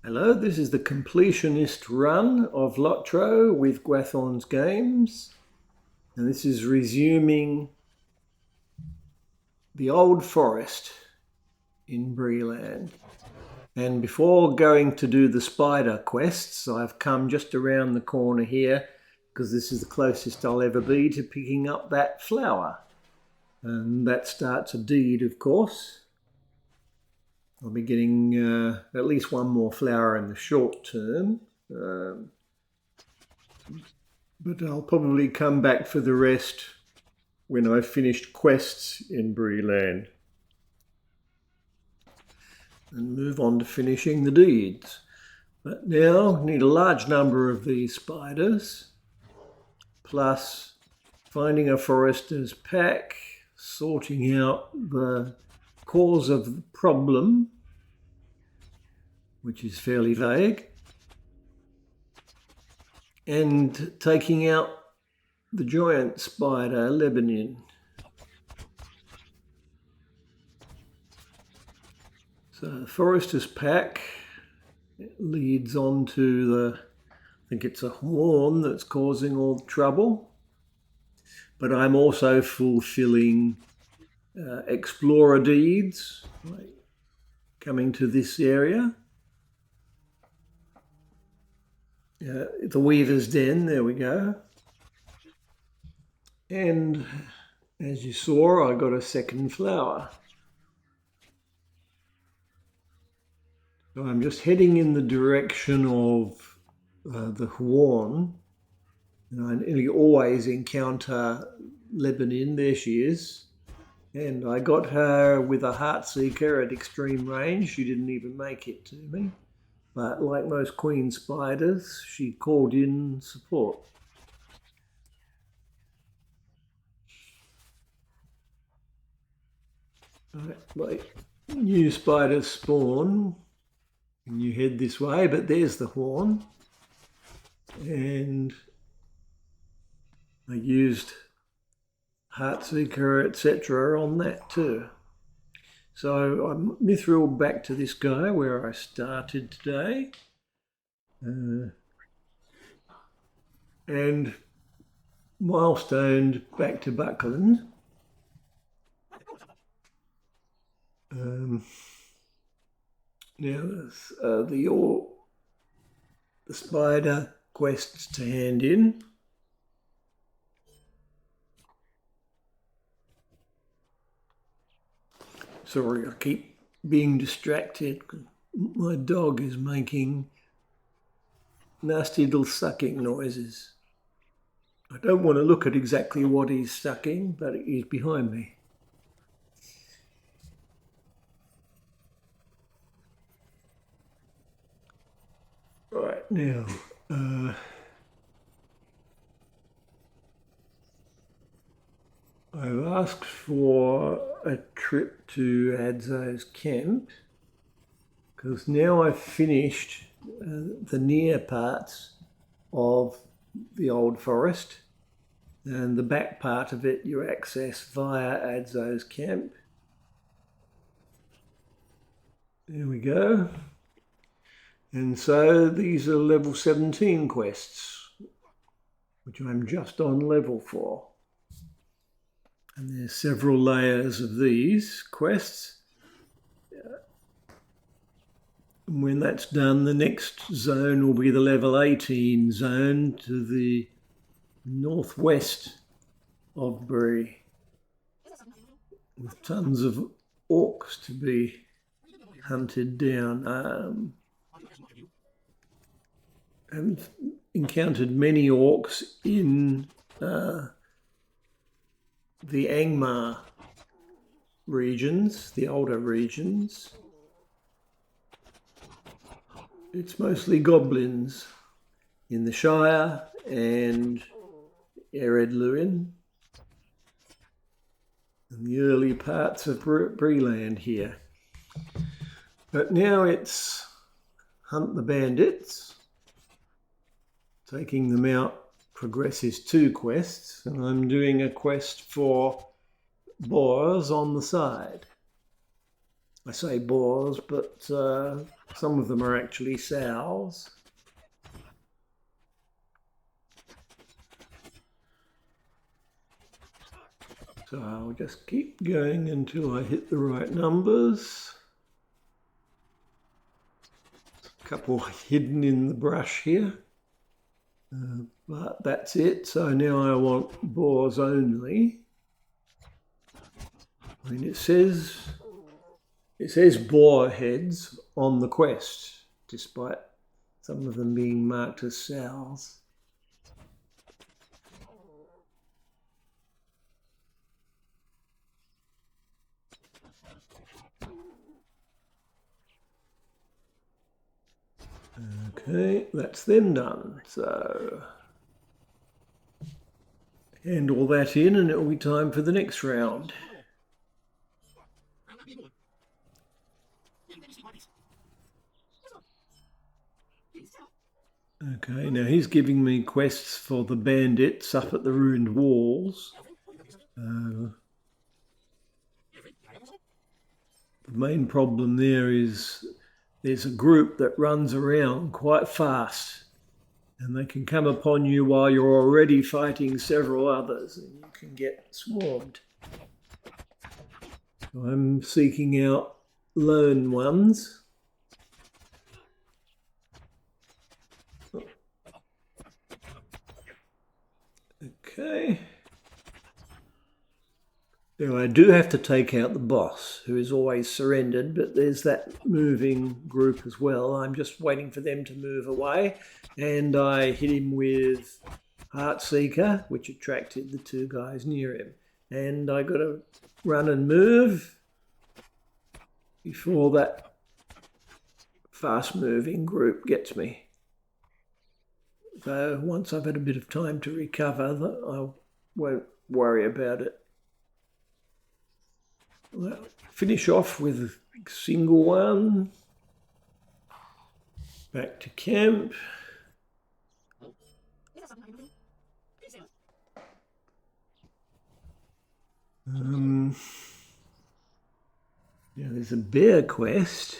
Hello, this is the completionist run of Lotro with Gwathon's Games, and this is resuming the old forest in Breeland. And before going to do the spider quests, I've come just around the corner here because this is the closest I'll ever be to picking up that flower. And that starts a deed, of course. I'll be getting at least one more flower in the short term, but I'll probably come back for the rest when I've finished quests in Breeland and move on to finishing the deeds. But now I need a large number of these spiders, plus finding a forester's pack, sorting out the cause of the problem, which is fairly vague, and taking out the giant spider, Lebanon. So the forester's pack leads on to the, I think it's a horn that's causing all the trouble, but I'm also fulfilling explorer deeds, like coming to this area. The Weaver's Den, there we go. And as you saw, I got a second flower. So I'm just heading in the direction of the Huon. And I nearly always encounter Lebanon, there she is. And I got her with a Heartseeker at extreme range. She didn't even make it to me. But like most queen spiders, she called in support. Right, like new spiders spawn and you head this way, but there's the horn. And I used Heartseeker, etc. on that too. So I'm mithril back to this guy where I started today. And milestoned back to Buckland. Now the spider quests to hand in. Sorry, I keep being distracted. My dog is making nasty little sucking noises. I don't want to look at exactly what he's sucking, but he's behind me. Right, now, I've asked for a trip to Adzo's camp because now I've finished the near parts of the old forest, and the back part of it you access via Adzo's camp. There we go. And so these are level 17 quests, which I'm just on level for. And there's several layers of these quests. And when that's done, the next zone will be the level 18 zone to the northwest of Bree, with tons of orcs to be hunted down. I've encountered many orcs in the Angmar regions, the older regions. It's mostly goblins in the Shire and Ered Luin and the early parts of Breeland here. But now it's hunt the bandits. Taking them out progresses 2 quests, and I'm doing a quest for boars on the side. I say boars, but some of them are actually sows. So I'll just keep going until I hit the right numbers. A couple hidden in the brush here. But that's it. So now I want boars only. I mean, it says boar heads on the quest, despite some of them being marked as sows. Okay, that's them done. So handle that in and it'll be time for the next round. Okay, now he's giving me quests for the bandits up at the ruined walls. The main problem there is there's a group that runs around quite fast and they can come upon you while you're already fighting several others and you can get swarmed. So I'm seeking out lone ones. Okay. Now I do have to take out the boss, who is always surrendered, but there's that moving group as well. I'm just waiting for them to move away, and I hit him with Heartseeker, which attracted the two guys near him. And I got to run and move before that fast-moving group gets me. So once I've had a bit of time to recover, I won't worry about it. Well, finish off with a single one. Back to camp. Yeah, there's a bear quest,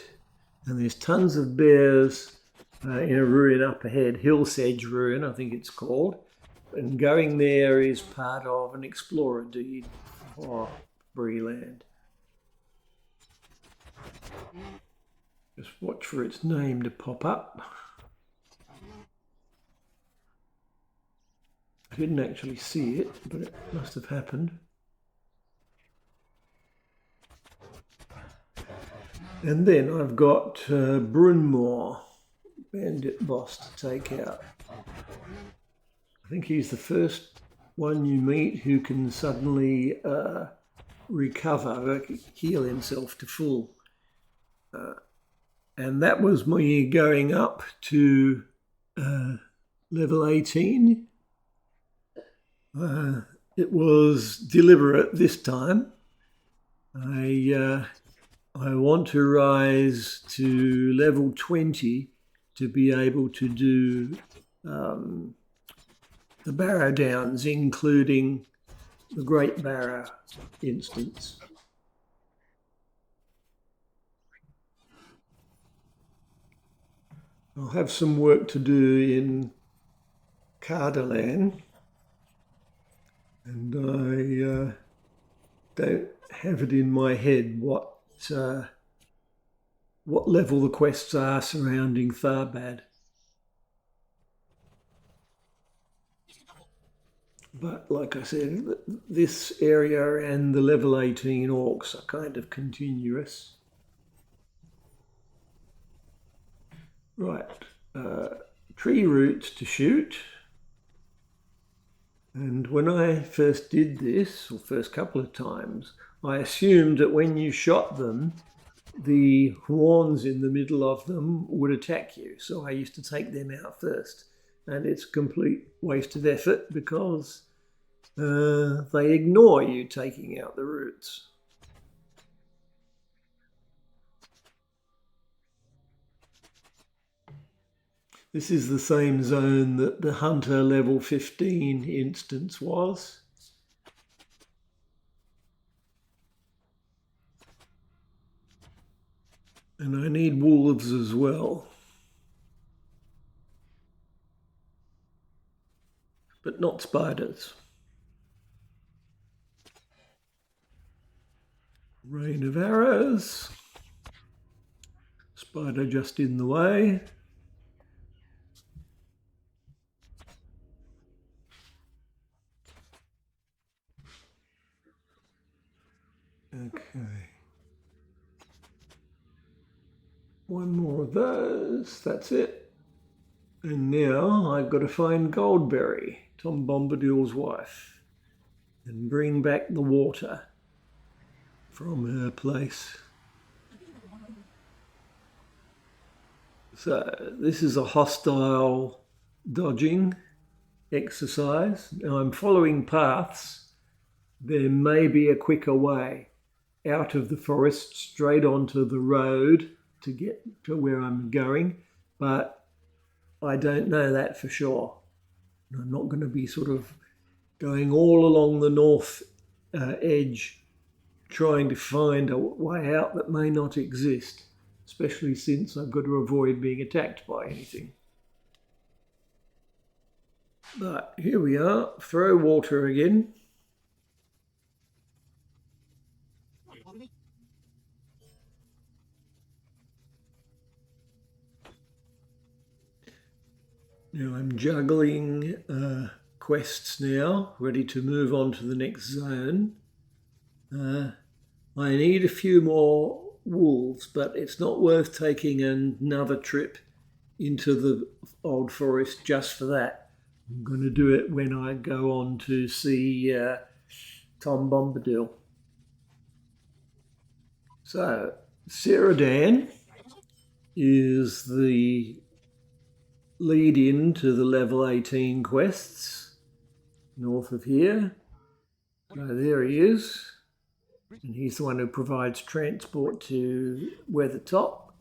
and there's tons of bears in a ruin up ahead, Hillsedge Ruin, I think it's called. And going there is part of an explorer deed for Breeland. Just watch for its name to pop up. I didn't actually see it, but it must have happened. And then I've got Brunmore, bandit boss, to take out. I think he's the first one you meet who can suddenly recover, heal himself to full. And that was me going up to level 18. It was deliberate this time. I want to rise to level 20 to be able to do the Barrow Downs, including the Great Barrow instance. I'll have some work to do in Cardalan, and I don't have it in my head what level the quests are surrounding Tharbad. But like I said, this area and the level 18 orcs are kind of continuous. Right, tree roots to shoot. And when I first did this, or first couple of times, I assumed that when you shot them, the horns in the middle of them would attack you. So I used to take them out first. And it's a complete waste of effort because they ignore you taking out the roots. This is the same zone that the Hunter level 15 instance was. And I need wolves as well. But not spiders. Rain of arrows. Spider just in the way. Okay. One more of those. That's it. And now I've got to find Goldberry, Tom Bombadil's wife, and bring back the water from her place. So this is a hostile dodging exercise. Now I'm following paths. There may be a quicker way out of the forest straight onto the road to get to where I'm going, but I don't know that for sure. I'm not going to be sort of going all along the north edge trying to find a way out that may not exist, especially since I've got to avoid being attacked by anything. But here we are, throw water again. Now I'm juggling quests now, ready to move on to the next zone. I need a few more wolves, but it's not worth taking another trip into the old forest just for that. I'm going to do it when I go on to see Tom Bombadil. So, Ceradan is the lead in to the level 18 quests north of here. So there he is. And he's the one who provides transport to Weathertop.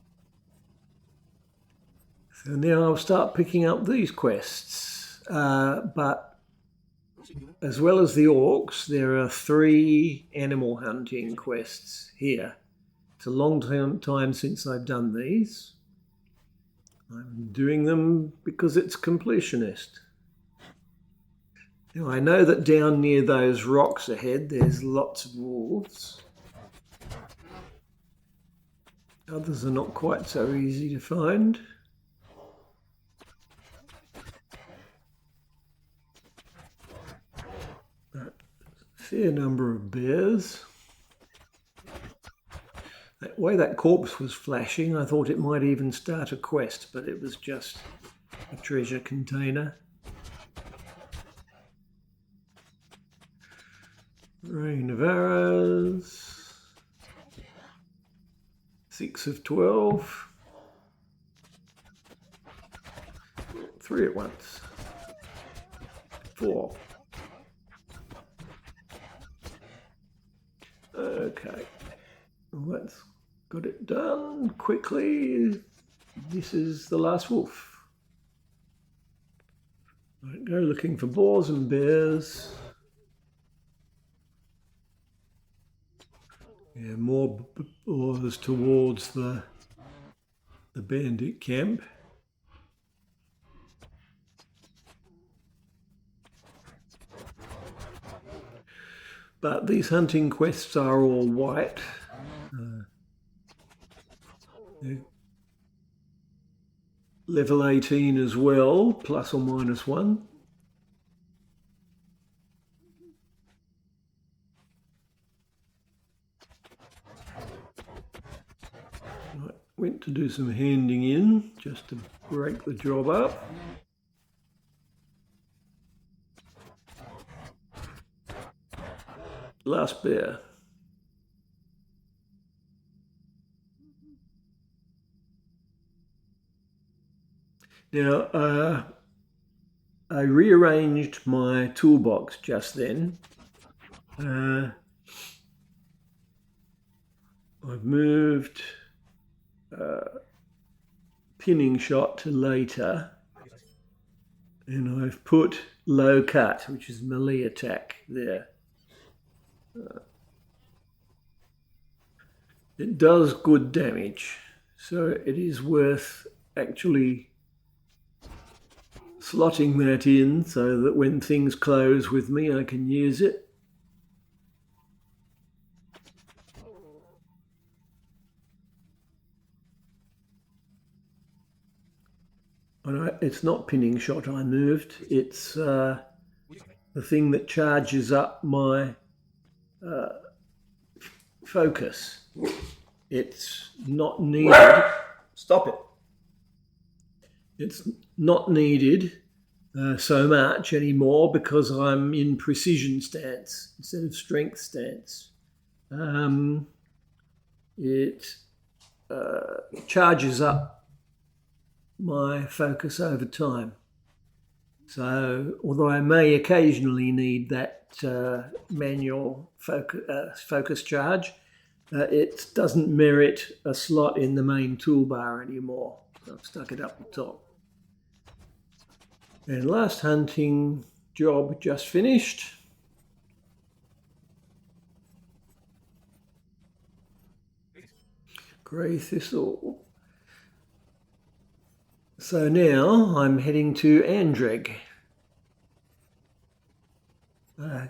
So now I'll start picking up these quests. But as well as the orcs, there are 3 animal hunting quests here. It's a long time since I've done these. I'm doing them because it's completionist. Now I know that down near those rocks ahead there's lots of wolves. Others are not quite so easy to find. But a fair number of bears. The way that corpse was flashing, I thought it might even start a quest, but it was just a treasure container. Rain of arrows. 6 of 12. 3 at once. 4. Okay. Well, that's got it done quickly. This is the last wolf. Right, go looking for boars and bears. Yeah, more boars towards the bandit camp. But these hunting quests are all white. Level 18 as well, plus or minus 1. Right, went to do some handing in just to break the job up. Last bear. Now, I rearranged my toolbox just then. I've moved pinning shot to later, and I've put low cut, which is melee attack, there. It does good damage, So it is worth actually slotting that in so that when things close with me, I can use it. It's not pinning shot I moved, it's the thing that charges up my focus. It's not needed. Stop it. It's not needed so much anymore because I'm in precision stance instead of strength stance. It charges up my focus over time. So although I may occasionally need that manual focus charge, it doesn't merit a slot in the main toolbar anymore. So I've stuck it up the top. And last hunting job just finished. Grey thistle. So now I'm heading to Andreg. I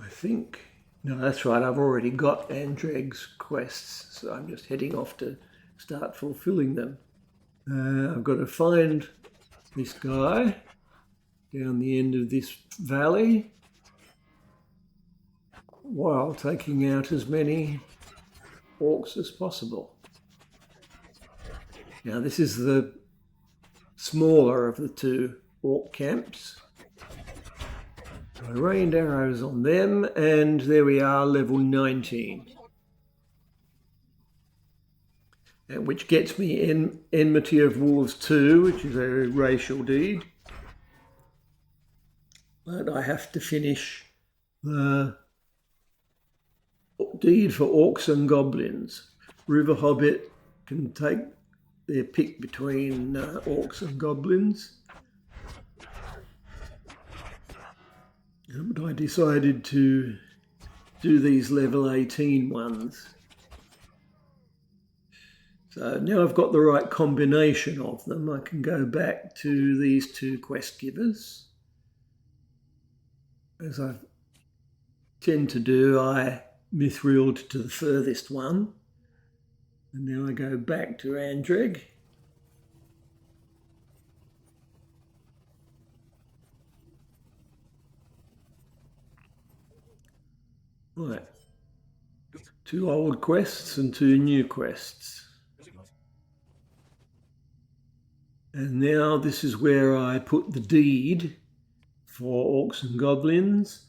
think, no, that's right, I've already got Andreg's quests, so I'm just heading off to start fulfilling them. I've got to find this guy down the end of this valley while taking out as many orcs as possible. Now this is the smaller of the two orc camps. I rained arrows on them and there we are, level 19. And which gets me in Enmity of Wolves 2, which is a racial deed. But I have to finish the deed for orcs and goblins. River-hobbit can take their pick between orcs and goblins. But I decided to do these level 18 ones. So now I've got the right combination of them, I can go back to these two quest givers. As I tend to do, I mithrilled to the furthest one. And now I go back to Andreg. Right. 2 old quests and 2 new quests. And now this is where I put the deed for orcs and goblins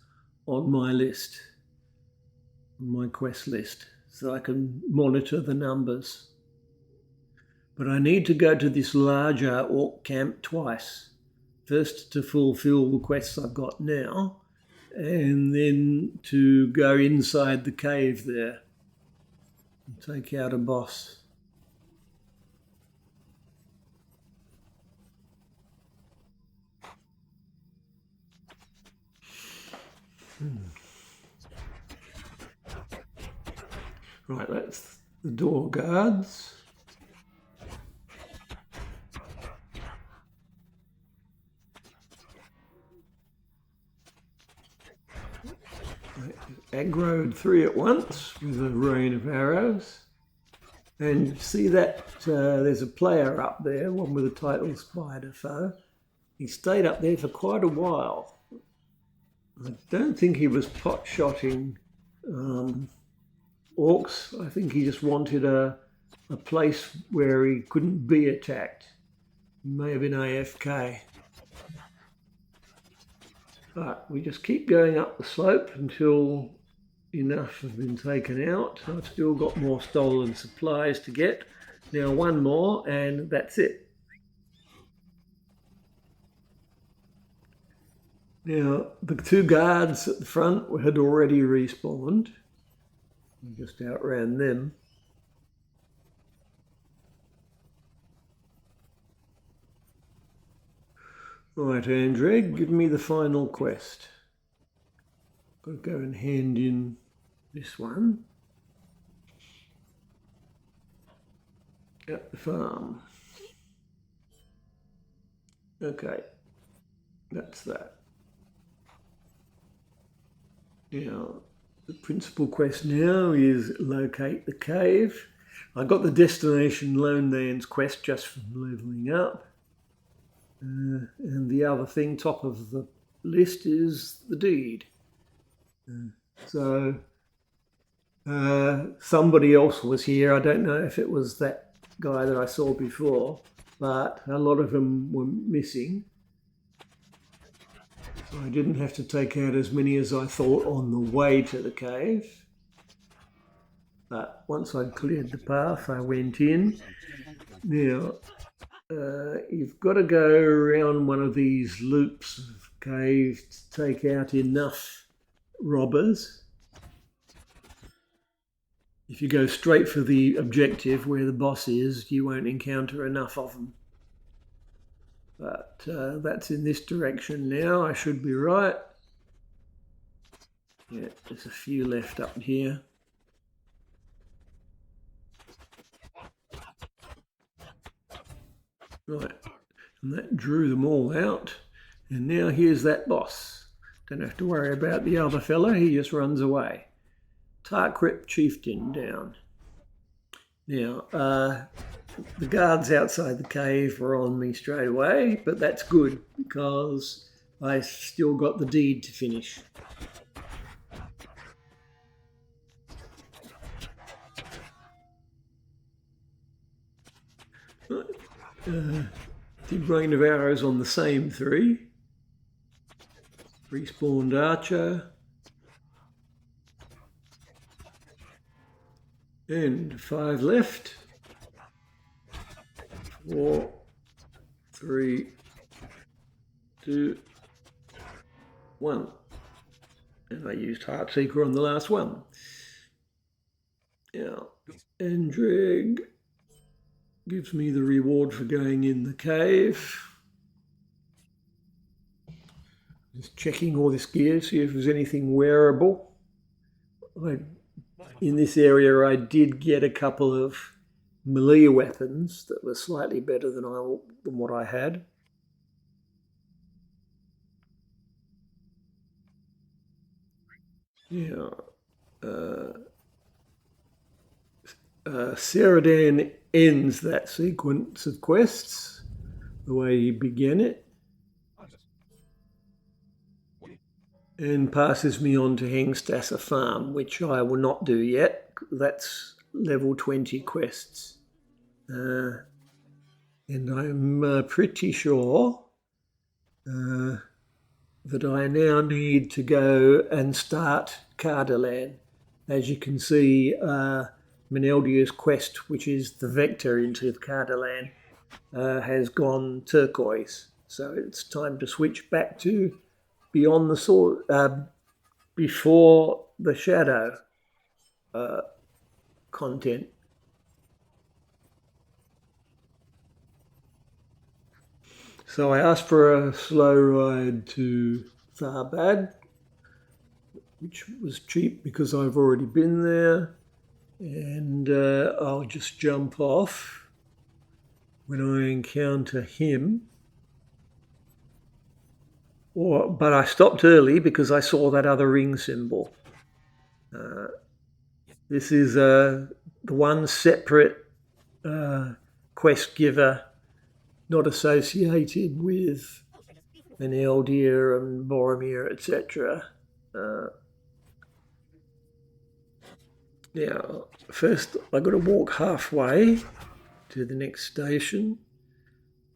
on my list, on my quest list, so I can monitor the numbers. But I need to go to this larger orc camp twice. First to fulfill the quests I've got now, and then to go inside the cave there and take out a boss. Right, that's the door guards. Aggroed 3 at once with a rain of arrows. And see that there's a player up there, one with a title Spider Foe. He stayed up there for quite a while. I don't think he was pot-shotting orcs. I think he just wanted a place where he couldn't be attacked. He may have been AFK. But we just keep going up the slope until enough have been taken out. I've still got more stolen supplies to get. Now one more and that's it. Now the 2 guards at the front had already respawned. We just outran them. Right, Andreg, give me the final quest. Got to go and hand in this one at the farm. Okay, that's that. Now, the principal quest now is locate the cave. I got the destination Lone Man's quest just from leveling up. And the other thing, top of the list, is the deed. So somebody else was here. I don't know if it was that guy that I saw before, but a lot of them were missing. So I didn't have to take out as many as I thought on the way to the cave. But once I'd cleared the path, I went in. Now, you've got to go around one of these loops of cave to take out enough robbers. If you go straight for the objective where the boss is, you won't encounter enough of them. But that's in this direction now. I should be right. Yeah, there's a few left up here. Right, and that drew them all out. And now here's that boss. Don't have to worry about the other fella, he just runs away. Tarkrip Chieftain down. Now, the guards outside the cave were on me straight away, but that's good because I still got the deed to finish. Did Rain of Arrows on the same 3. Respawned Archer. And 5 left. 4, 3, 2, 1. And I used Heartseeker on the last one. Now, Endreg gives me the reward for going in the cave. Just checking all this gear, see if there's anything wearable. In this area, I did get a couple of melee weapons that were slightly better than what I had. Yeah. Ceradan ends that sequence of quests the way you began it and passes me on to Hengstasser Farm, which I will not do yet. That's level 20 quests. And I'm pretty sure that I now need to go and start Cardalan. As you can see, Meneldia's quest, which is the vector into Cardalan, has gone turquoise. So it's time to switch back to Beyond the Sword, Before the Shadow content. So I asked for a slow ride to Tharbad, which was cheap because I've already been there, and I'll just jump off when I encounter him. But I stopped early because I saw that other ring symbol. This is the one separate quest giver not associated with an Eldir and Boromir, etc. Now, first I've got to walk halfway to the next station.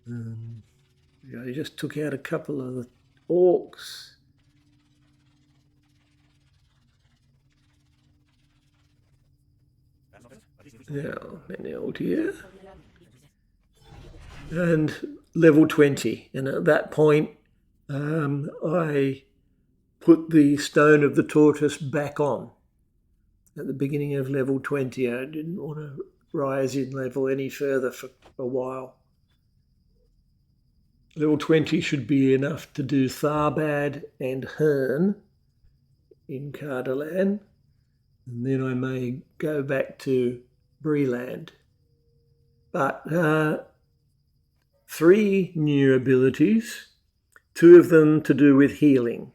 I just took out a couple of the orcs. Now, an Eldir. And level 20. And at that point, I put the Stone of the Tortoise back on. At the beginning of level 20, I didn't want to rise in level any further for a while. Level 20 should be enough to do Tharbad and Herne in Cardalan. and then I may go back to Breeland. But 3 new abilities, 2 of them to do with healing.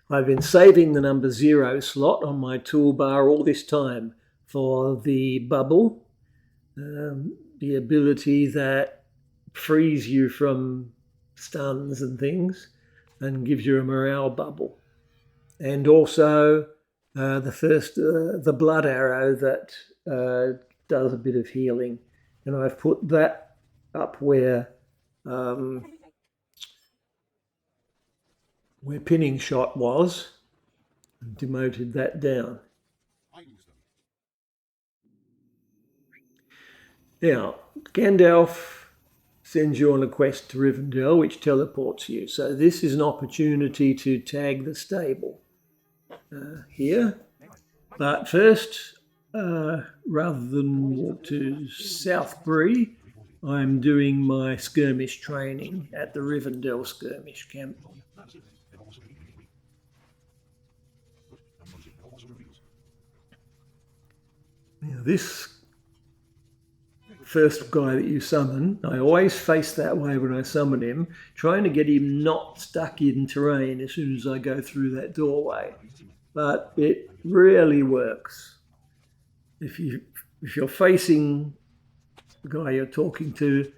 I've been saving the number 0 slot on my toolbar all this time for the bubble, the ability that frees you from stuns and things and gives you a morale bubble. And also the blood arrow that does a bit of healing. And I've put that up where pinning shot was, and demoted that down. Now, Gandalf sends you on a quest to Rivendell, which teleports you. So this is an opportunity to tag the stable here. But first, rather than walk to South Bree, I'm doing my skirmish training at the Rivendell skirmish camp. Now this first guy that you summon, I always face that way when I summon him, trying to get him not stuck in terrain as soon as I go through that doorway. But it rarely works. If you're facing the guy you're talking to,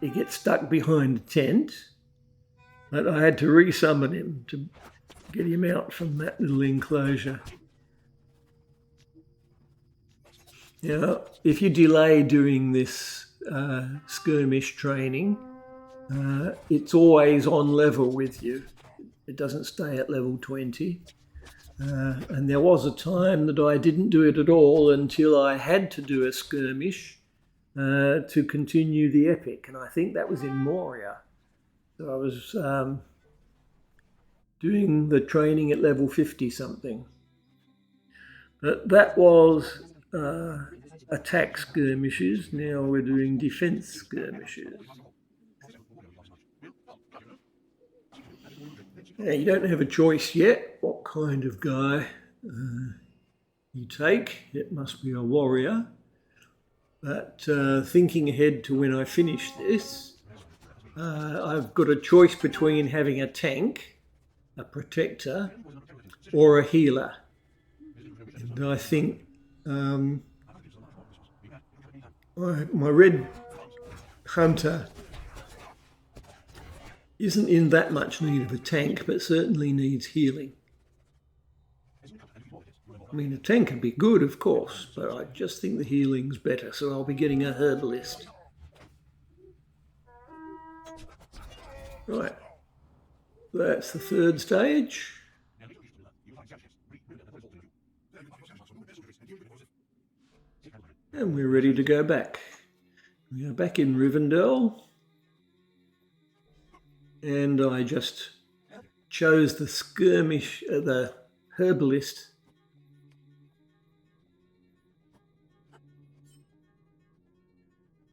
he gets stuck behind a tent. But I had to resummon him to get him out from that little enclosure. Now, if you delay doing this skirmish training, it's always on level with you. It doesn't stay at level 20. And there was a time that I didn't do it at all until I had to do a skirmish to continue the epic. And I think that was in Moria. So I was doing the training at level 50 something. But that was attack skirmishes. Now we're doing defense skirmishes. Now, you don't have a choice yet what kind of guy you take. It must be a warrior. But thinking ahead to when I finish this, I've got a choice between having a tank, a protector, or a healer. And I think my red hunter isn't in that much need of a tank, but certainly needs healing. I mean, a tank can be good, of course, but I just think the healing's better, so I'll be getting a herbalist. Right, that's the 3rd stage. And we're ready to go back. We are back in Rivendell. And I just chose the skirmish, the herbalist